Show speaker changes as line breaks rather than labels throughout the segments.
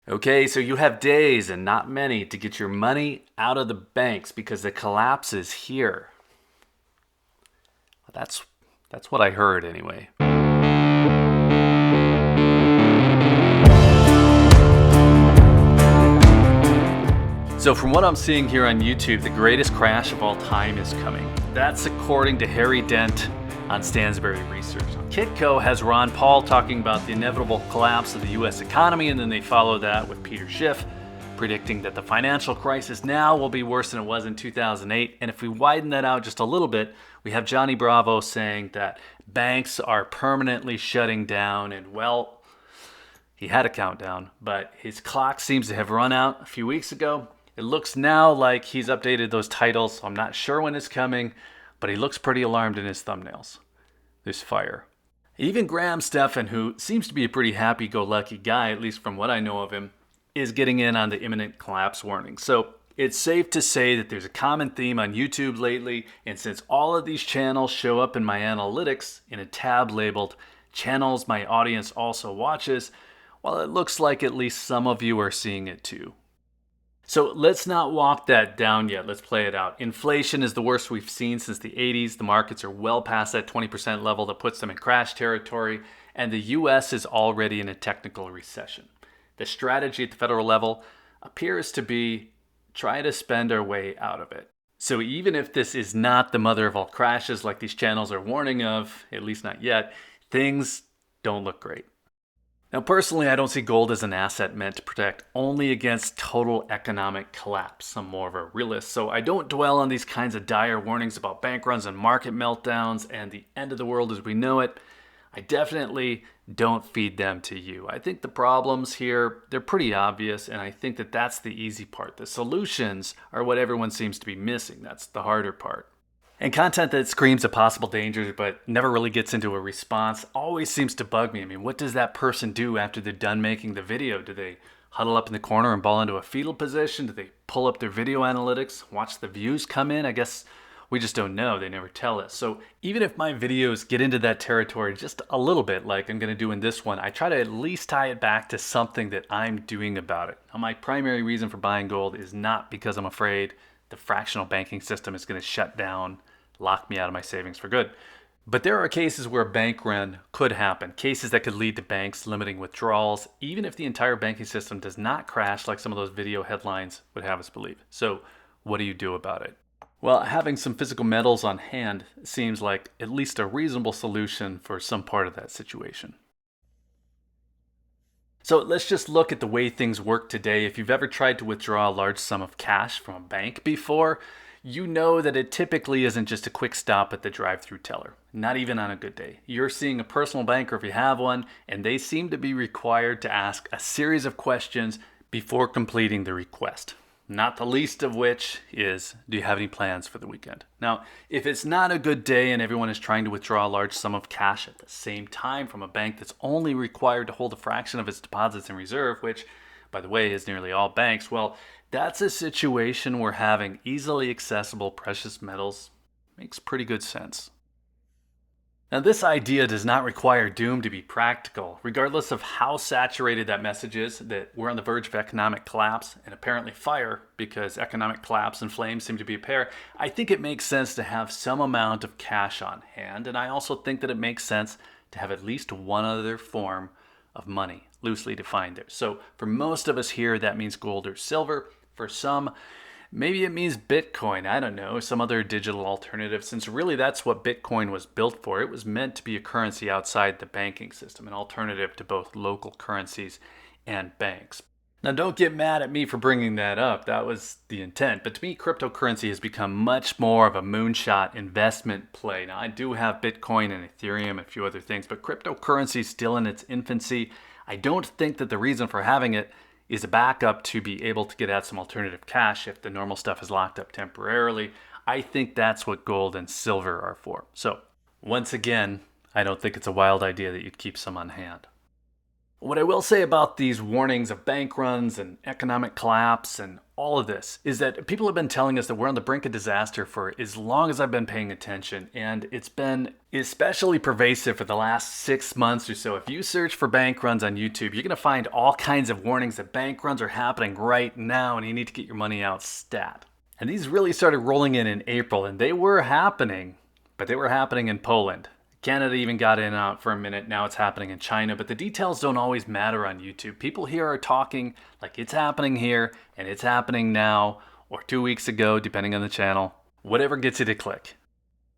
Okay, so you have days and not many to get your money out of the banks because the collapse is here. That's that's what I heard anyway. So from what I'm seeing here on YouTube, the greatest crash of all time is coming. That's according to Harry Dent on Stansberry Research. Kitco has Ron Paul talking about the inevitable collapse of the US economy, and then they follow that with Peter Schiff predicting that the financial crisis now will be worse than it was in 2008. And if we widen that out just a little bit, we have Johnny Bravo saying that banks are permanently shutting down, and well, he had a countdown, but his clock seems to have run out a few weeks ago. It looks now like he's updated those titles. I'm not sure when it's coming, but he looks pretty alarmed in his thumbnails. There's fire. Even Graham Stephan, who seems to be a pretty happy-go-lucky guy, at least from what I know of him, is getting in on the imminent collapse warning. So it's safe to say that there's a common theme on YouTube lately, and since all of these channels show up in my analytics in a tab labeled channels my audience also watches, well, it looks like at least some of you are seeing it too. So let's not walk that down yet. Let's play it out. Inflation is the worst we've seen since the 80s. The markets are well past that 20% level that puts them in crash territory, and the US is already in a technical recession. The strategy at the federal level appears to be try to spend our way out of it. So even if this is not the mother of all crashes like these channels are warning of, at least not yet, things don't look great. Now, personally, I don't see gold as an asset meant to protect only against total economic collapse. I'm more of a realist, so I don't dwell on these kinds of dire warnings about bank runs and market meltdowns and the end of the world as we know it. I definitely don't feed them to you. I think the problems here, they're pretty obvious, and I think that that's the easy part. The solutions are what everyone seems to be missing. That's the harder part. And content that screams at possible dangers but never really gets into a response always seems to bug me. I mean, what does that person do after they're done making the video? Do they huddle up in the corner and ball into a fetal position? Do they pull up their video analytics, watch the views come in? I guess we just don't know. They never tell us. So even if my videos get into that territory just a little bit, like I'm going to do in this one, I try to at least tie it back to something that I'm doing about it. Now, my primary reason for buying gold is not because I'm afraid the fractional banking system is going to shut down, lock me out of my savings for good. But there are cases where a bank run could happen, cases that could lead to banks limiting withdrawals, even if the entire banking system does not crash like some of those video headlines would have us believe. So what do you do about it? Well, having some physical metals on hand seems like at least a reasonable solution for some part of that situation. So let's just look at the way things work today. If you've ever tried to withdraw a large sum of cash from a bank before, you know that it typically isn't just a quick stop at the drive-through teller, not even on a good day. You're seeing a personal banker if you have one, and they seem to be required to ask a series of questions before completing the request. Not the least of which is, do you have any plans for the weekend? Now, if it's not a good day and everyone is trying to withdraw a large sum of cash at the same time from a bank that's only required to hold a fraction of its deposits in reserve, which, by the way, is nearly all banks, well, that's a situation where having easily accessible precious metals makes pretty good sense. Now, this idea does not require doom to be practical. Regardless of how saturated that message is that we're on the verge of economic collapse and apparently fire, because economic collapse and flames seem to be a pair, I think it makes sense to have some amount of cash on hand, and I also think that it makes sense to have at least one other form of money, loosely defined there. So for most of us here, that means gold or silver. For some, maybe it means Bitcoin, I don't know, some other digital alternative, since really that's what Bitcoin was built for. It was meant to be a currency outside the banking system, an alternative to both local currencies and banks. Now, don't get mad at me for bringing that up. That was the intent. But to me, cryptocurrency has become much more of a moonshot investment play. Now, I do have Bitcoin and Ethereum and a few other things, but cryptocurrency is still in its infancy. I don't think that the reason for having it is a backup to be able to get at some alternative cash if the normal stuff is locked up temporarily. I think that's what gold and silver are for. So, once again, I don't think it's a wild idea that you'd keep some on hand. What I will say about these warnings of bank runs and economic collapse and all of this is that people have been telling us that we're on the brink of disaster for as long as I've been paying attention, and it's been especially pervasive for the last 6 months or so. If you search for bank runs on YouTube, you're going to find all kinds of warnings that bank runs are happening right now and you need to get your money out stat. And these really started rolling in April, and they were happening, but they were happening in Poland. Canada even got in and out for a minute. Now it's happening in China, but the details don't always matter on YouTube. People here are talking like it's happening here and it's happening now or 2 weeks ago, depending on the channel. Whatever gets you to click.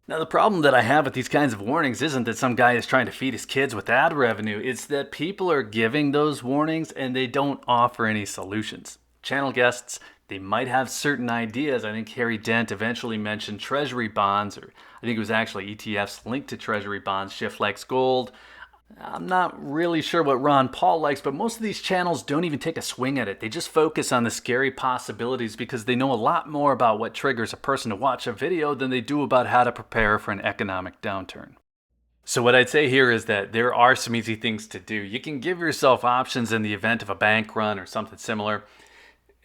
Now, the problem that I have with these kinds of warnings isn't that some guy is trying to feed his kids with ad revenue. It's that people are giving those warnings and they don't offer any solutions. Channel guests, they might have certain ideas. I think Harry Dent eventually mentioned treasury bonds, or I think it was actually ETFs linked to treasury bonds. Schiff likes gold. I'm not really sure what Ron Paul likes, but most of these channels don't even take a swing at it. They just focus on the scary possibilities because they know a lot more about what triggers a person to watch a video than they do about how to prepare for an economic downturn. So what I'd say here is that there are some easy things to do. You can give yourself options in the event of a bank run or something similar.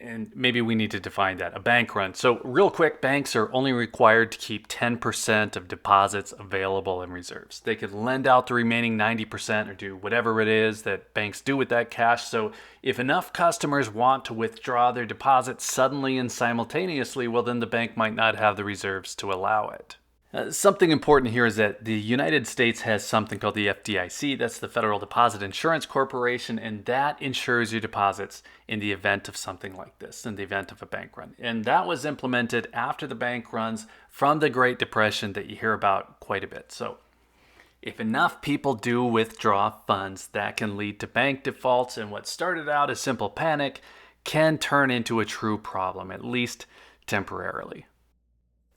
And maybe we need to define that, a bank run. So real quick, banks are only required to keep 10% of deposits available in reserves. They could lend out the remaining 90% or do whatever it is that banks do with that cash. So if enough customers want to withdraw their deposits suddenly and simultaneously, well, then the bank might not have the reserves to allow it. Something important here is that the United States has something called the FDIC, that's the Federal Deposit Insurance Corporation, and that insures your deposits in the event of something like this, in the event of a bank run. And that was implemented after the bank runs from the Great Depression that you hear about quite a bit. So if enough people do withdraw funds, that can lead to bank defaults, and what started out as simple panic can turn into a true problem, at least temporarily.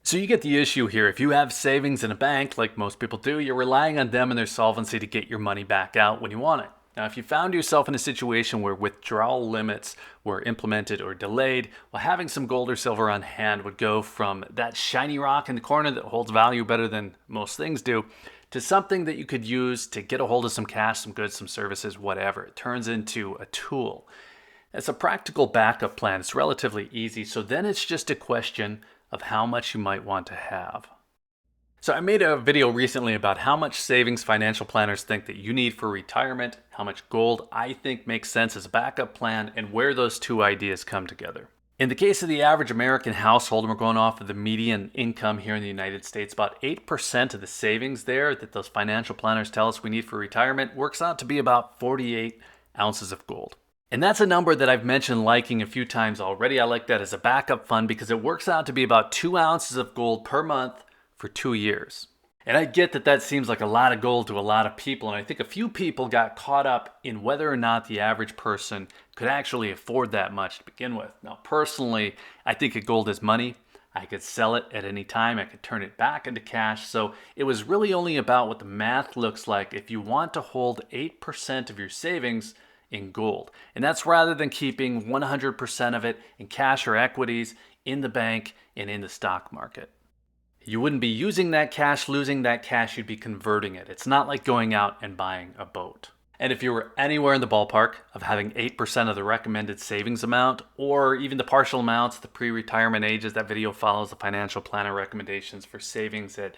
So you get the issue here. If you have savings in a bank, like most people do, you're relying on them and their solvency to get your money back out when you want it. Now, if you found yourself in a situation where withdrawal limits were implemented or delayed, well, having some gold or silver on hand would go from that shiny rock in the corner that holds value better than most things do, to something that you could use to get a hold of some cash, some goods, some services, whatever. It turns into a tool. It's a practical backup plan. It's relatively easy. So then it's just a question of how much you might want to have. So I made a video recently about how much savings financial planners think that you need for retirement, how much gold I think makes sense as a backup plan, and where those two ideas come together. In the case of the average American household, and we're going off of the median income here in the United States, about 8% of the savings there that those financial planners tell us we need for retirement works out to be about 48 ounces of gold. And that's a number that I've mentioned liking a few times already. I like that as a backup fund because it works out to be about 2 ounces of gold per month for 2 years. And I get that that seems like a lot of gold to a lot of people. And I think a few people got caught up in whether or not the average person could actually afford that much to begin with. Now, personally, I think that gold is money. I could sell it at any time. I could turn it back into cash. So it was really only about what the math looks like if you want to hold 8% of your savings in gold. And that's rather than keeping 100% of it in cash or equities in the bank and in the stock market. You wouldn't be using that cash, losing that cash, you'd be converting it. It's not like going out and buying a boat. And if you were anywhere in the ballpark of having 8% of the recommended savings amount, or even the partial amounts, the pre-retirement ages, that video follows the financial planner recommendations for savings at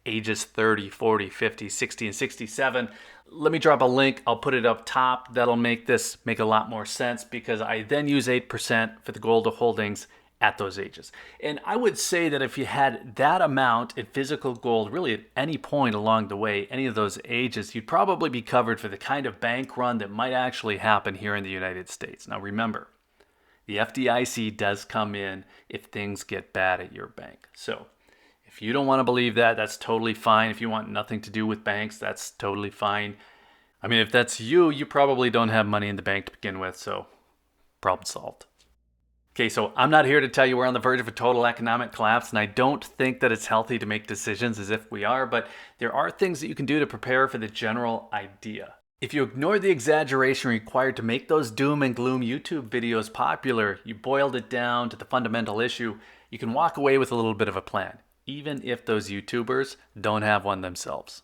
ages 30, 40, 50, 60, and 67. Let me drop a link. I'll put it up top. That'll make this make a lot more sense because I then use 8% for the gold holdings at those ages. And I would say that if you had that amount in physical gold, really at any point along the way, any of those ages, you'd probably be covered for the kind of bank run that might actually happen here in the United States. Now remember, the FDIC does come in if things get bad at your bank. So if you don't want to believe that, that's totally fine. If you want nothing to do with banks, that's totally fine. I mean, if that's you, you probably don't have money in the bank to begin with, so problem solved. Okay, so I'm not here to tell you we're on the verge of a total economic collapse, and I don't think that it's healthy to make decisions as if we are, but there are things that you can do to prepare for the general idea. If you ignore the exaggeration required to make those doom and gloom YouTube videos popular, you boiled it down to the fundamental issue, you can walk away with a little bit of a plan, even if those YouTubers don't have one themselves.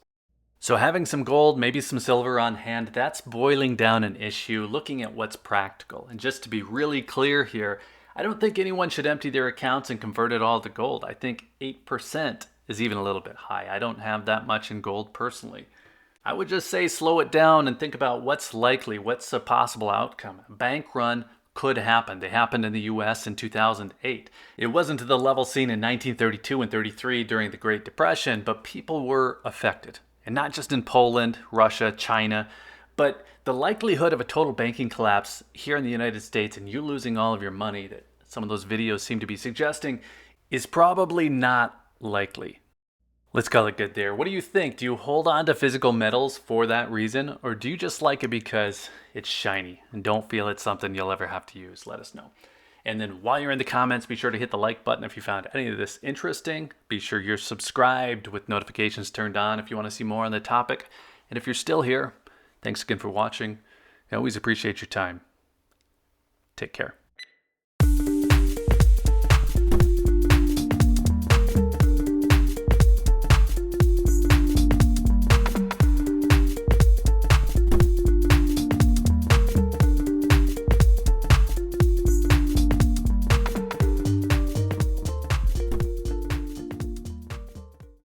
So having some gold, maybe some silver on hand, that's boiling down an issue, looking at what's practical. And just to be really clear here, I don't think anyone should empty their accounts and convert it all to gold. I think 8% is even a little bit high. I don't have that much in gold personally. I would just say slow it down and think about what's likely, what's a possible outcome. A bank run could happen. They happened in the US in 2008. It wasn't to the level seen in 1932 and 33 during the Great Depression, but people were affected. And not just in Poland, Russia, China, but the likelihood of a total banking collapse here in the United States and you losing all of your money that some of those videos seem to be suggesting is probably not likely. Let's call it good there. What do you think? Do you hold on to physical metals for that reason, or do you just like it because it's shiny and don't feel it's something you'll ever have to use? Let us know. And then while you're in the comments, be sure to hit the like button if you found any of this interesting. Be sure you're subscribed with notifications turned on if you want to see more on the topic. And if you're still here, thanks again for watching. I always appreciate your time. Take care.